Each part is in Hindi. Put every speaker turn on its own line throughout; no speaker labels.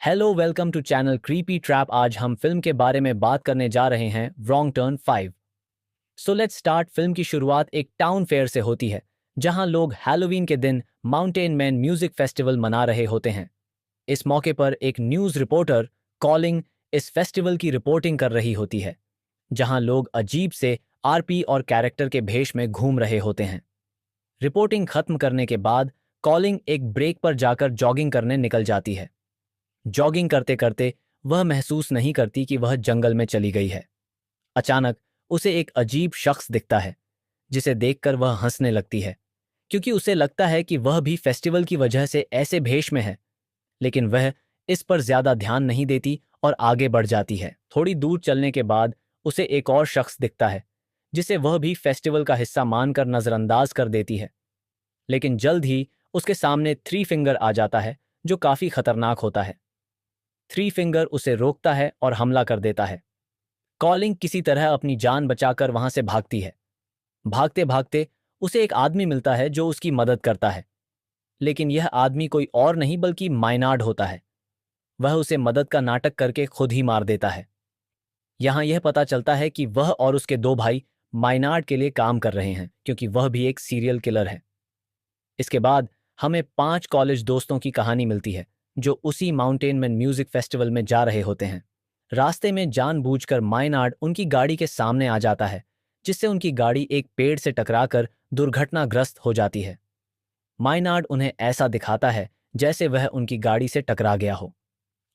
Hello welcome to channel creepy trap. आज हम फिल्म के बारे में बात करने जा रहे हैं, wrong turn 5। So let's start. Film की शुरुआत एक टाउन फेयर से होती है, जहां लोग हैलोवीन के दिन माउंटेन मैन म्यूजिक फेस्टिवल मना रहे होते हैं। इस मौके पर एक न्यूज रिपोर्टर कॉलिंग इस फेस्टिवल की रिपोर्टिंग कर रही होती है, जहां लोग अजीब से आरपी और कैरेक्टर के भेष में घूम रहे होते हैं। रिपोर्टिंग खत्म करने के बाद कॉलिंग एक ब्रेक पर जाकर जॉगिंग करने निकल जाती है। जॉगिंग करते करते वह महसूस नहीं करती कि वह जंगल में चली गई है। अचानक उसे एक अजीब शख्स दिखता है, जिसे देखकर वह हंसने लगती है, क्योंकि उसे लगता है कि वह भी फेस्टिवल की वजह से ऐसे भेष में है। लेकिन वह इस पर ज्यादा ध्यान नहीं देती और आगे बढ़ जाती है। थोड़ी दूर चलने के बाद उसे एक और शख्स दिखता है, जिसे वह भी फेस्टिवल का हिस्सा मानकर नजरअंदाज कर देती है। लेकिन जल्द ही उसके सामने थ्री फिंगर आ जाता है, जो काफी खतरनाक होता है। थ्री फिंगर उसे रोकता है और हमला कर देता है। कॉलिंग किसी तरह अपनी जान बचाकर वहां से भागती है। भागते भागते उसे एक आदमी मिलता है जो उसकी मदद करता है। लेकिन यह आदमी कोई और नहीं बल्कि माइनार्ड होता है। वह उसे मदद का नाटक करके खुद ही मार देता है। यहां यह पता चलता है कि वह और उसके दो भाई माइनार्ड के लिए काम कर रहे हैं, क्योंकि वह भी एक सीरियल किलर है। इसके बाद हमें 5 कॉलेज दोस्तों की कहानी मिलती है, जो उसी माउंटेन मैन म्यूजिक फेस्टिवल में जा रहे होते हैं। रास्ते में जानबूझकर माइनार्ड उनकी गाड़ी के सामने आ जाता है, जिससे उनकी गाड़ी एक पेड़ से टकराकर दुर्घटनाग्रस्त हो जाती है। माइनार्ड उन्हें ऐसा दिखाता है जैसे वह उनकी गाड़ी से टकरा गया हो।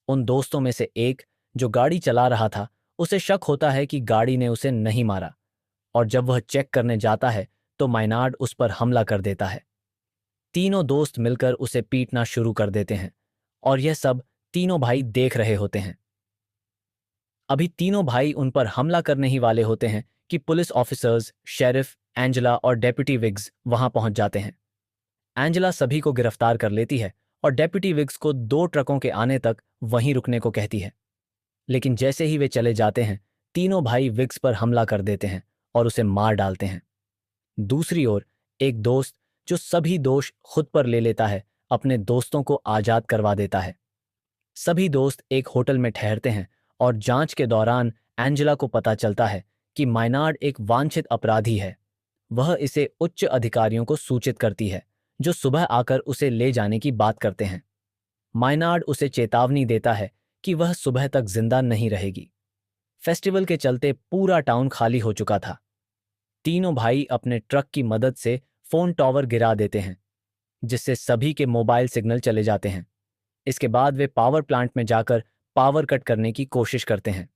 उन दोस्तों में से एक, जो गाड़ी चला रहा था, उसे शक होता है कि गाड़ी ने उसे नहीं मारा, और जब वह चेक करने जाता है तो माइनार्ड उस पर हमला कर देता है। तीनों दोस्त मिलकर उसे पीटना शुरू कर देते हैं, और यह सब तीनों भाई देख रहे होते हैं। अभी तीनों भाई उन पर हमला करने ही वाले होते हैं कि पुलिस ऑफिसर्स, शेरिफ, एंजेला और डेप्यूटी विग्स वहां पहुंच जाते हैं। एंजेला सभी को गिरफ्तार कर लेती है और डेप्यूटी विग्स को 2 ट्रकों के आने तक वहीं रुकने को कहती है। लेकिन जैसे ही वे चले जाते हैं, तीनों भाई विग्स पर हमला कर देते हैं और उसे मार डालते हैं। दूसरी ओर एक दोस्त, जो सभी दोष खुद पर ले लेता है, अपने दोस्तों को आजाद करवा देता है। सभी दोस्त एक होटल में ठहरते हैं, और जांच के दौरान एंजेला को पता चलता है कि माइनार्ड एक वांछित अपराधी है। वह इसे उच्च अधिकारियों को सूचित करती है, जो सुबह आकर उसे ले जाने की बात करते हैं। माइनार्ड उसे चेतावनी देता है कि वह सुबह तक जिंदा नहीं रहेगी। फेस्टिवल के चलते पूरा टाउन खाली हो चुका था। तीनों भाई अपने ट्रक की मदद से फोन टॉवर गिरा देते हैं, जिससे सभी के मोबाइल सिग्नल चले जाते हैं। इसके बाद वे पावर प्लांट में जाकर पावर कट करने की कोशिश करते हैं।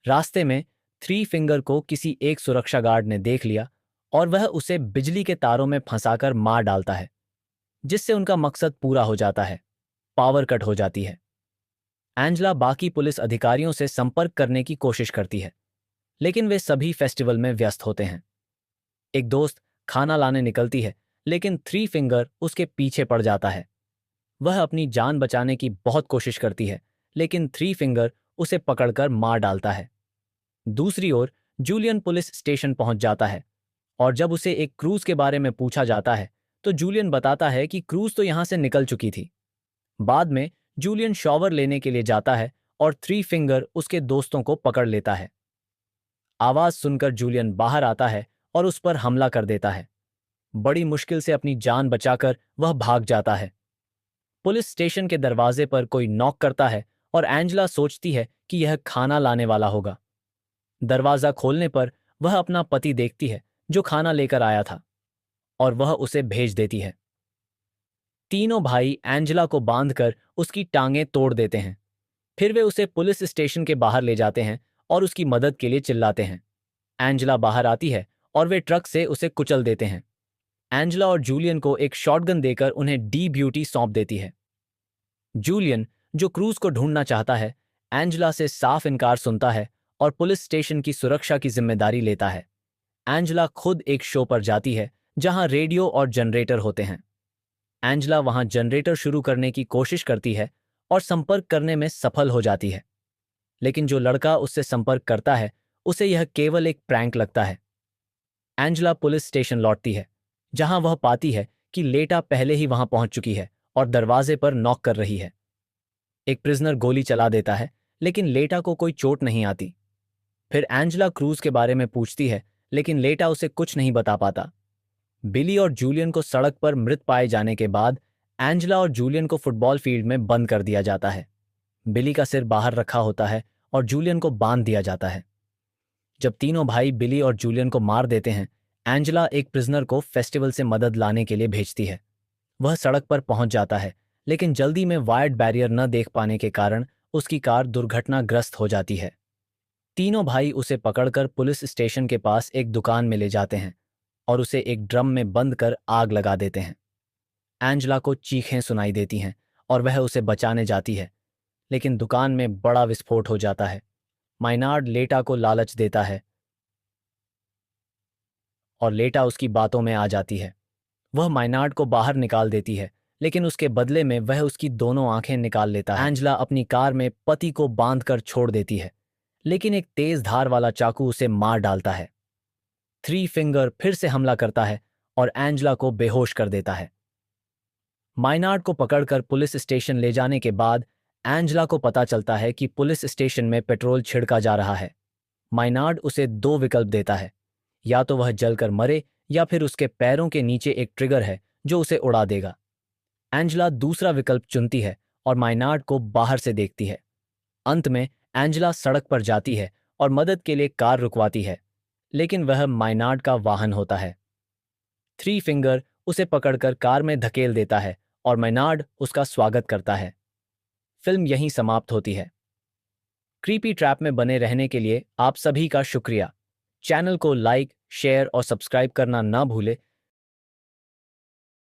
रास्ते में थ्री फिंगर को किसी एक सुरक्षा गार्ड ने देख लिया, और वह उसे बिजली के तारों में फंसाकर मार डालता है, जिससे उनका मकसद पूरा हो जाता है। पावर कट हो जाती है। एंजेला बाकी पुलिस अधिकारियों से संपर्क करने की कोशिश करती है, लेकिन वे सभी फेस्टिवल में व्यस्त होते हैं। एक दोस्त खाना लाने निकलती है, लेकिन थ्री फिंगर उसके पीछे पड़ जाता है। वह अपनी जान बचाने की बहुत कोशिश करती है, लेकिन थ्री फिंगर उसे पकड़कर मार डालता है। दूसरी ओर जूलियन पुलिस स्टेशन पहुंच जाता है, और जब उसे एक क्रूज के बारे में पूछा जाता है, तो जूलियन बताता है कि क्रूज तो यहां से निकल चुकी थी। बाद में जूलियन शॉवर लेने के लिए जाता है, और थ्री फिंगर उसके दोस्तों को पकड़ लेता है। आवाज सुनकर जूलियन बाहर आता है और उस पर हमला कर देता है। बड़ी मुश्किल से अपनी जान बचाकर वह भाग जाता है। पुलिस स्टेशन के दरवाजे पर कोई नॉक करता है, और एंजेला सोचती है कि यह खाना लाने वाला होगा। दरवाजा खोलने पर वह अपना पति देखती है, जो खाना लेकर आया था, और वह उसे भेज देती है। तीनों भाई एंजेला को बांधकर उसकी टांगें तोड़ देते हैं। फिर वे उसे पुलिस स्टेशन के बाहर ले जाते हैं और उसकी मदद के लिए चिल्लाते हैं। एंजेला बाहर आती है और वे ट्रक से उसे कुचल देते हैं। एंजेला और जूलियन को एक शॉटगन देकर उन्हें डी ब्यूटी सौंप देती है। जूलियन, जो क्रूज को ढूंढना चाहता है, एंजेला से साफ इनकार सुनता है और पुलिस स्टेशन की सुरक्षा की जिम्मेदारी लेता है। एंजेला खुद एक शो पर जाती है, जहां रेडियो और जनरेटर होते हैं। एंजेला वहां जनरेटर शुरू करने की कोशिश करती है और संपर्क करने में सफल हो जाती है। लेकिन जो लड़का उससे संपर्क करता है, उसे यह केवल एक प्रैंक लगता है। एंजेला पुलिस स्टेशन लौटती है, जहां वह पाती है कि लेटा पहले ही वहां पहुंच चुकी है और दरवाजे पर नॉक कर रही है। एक प्रिजनर गोली चला देता है, लेकिन लेटा को कोई चोट नहीं आती। फिर एंजेला क्रूज के बारे में पूछती है, लेकिन लेटा उसे कुछ नहीं बता पाता। बिली और जूलियन को सड़क पर मृत पाए जाने के बाद एंजेला और जूलियन को फुटबॉल फील्ड में बंद कर दिया जाता है। बिली का सिर बाहर रखा होता है और जूलियन को बांध दिया जाता है। जब तीनों भाई बिली और जूलियन को मार देते हैं, एंजेला एक प्रिजनर को फेस्टिवल से मदद लाने के लिए भेजती है। वह सड़क पर पहुंच जाता है, लेकिन जल्दी में वायर्ड बैरियर न देख पाने के कारण उसकी कार दुर्घटनाग्रस्त हो जाती है। तीनों भाई उसे पकड़कर पुलिस स्टेशन के पास एक दुकान में ले जाते हैं और उसे एक ड्रम में बंद कर आग लगा देते हैं। एंजेला को चीखें सुनाई देती हैं और वह उसे बचाने जाती है, लेकिन दुकान में बड़ा विस्फोट हो जाता है। माइनार्ड लेटा को लालच देता है और लेटा उसकी बातों में आ जाती है। वह माइनार्ड को बाहर निकाल देती है, लेकिन उसके बदले में वह उसकी दोनों आंखें निकाल लेता है। एंजेला अपनी कार में पति को बांधकर छोड़ देती है, लेकिन एक तेज धार वाला चाकू उसे मार डालता है। थ्री फिंगर फिर से हमला करता है और एंजेला को बेहोश कर देता है। माइनार्ड को पकड़कर पुलिस स्टेशन ले जाने के बाद एंजेला को पता चलता है कि पुलिस स्टेशन में पेट्रोल छिड़का जा रहा है। माइनार्ड उसे दो विकल्प देता है, या तो वह जलकर मरे या फिर उसके पैरों के नीचे एक ट्रिगर है जो उसे उड़ा देगा। एंजेला दूसरा विकल्प चुनती है और माइनार्ड को बाहर से देखती है। अंत में एंजेला सड़क पर जाती है और मदद के लिए कार रुकवाती है, लेकिन वह माइनार्ड का वाहन होता है। थ्री फिंगर उसे पकड़कर कार में धकेल देता है और माइनार्ड उसका स्वागत करता है। फिल्म यहीं समाप्त होती है। क्रीपी ट्रैप में बने रहने के लिए आप सभी का शुक्रिया। चैनल को लाइक, शेयर और सब्सक्राइब करना ना भूले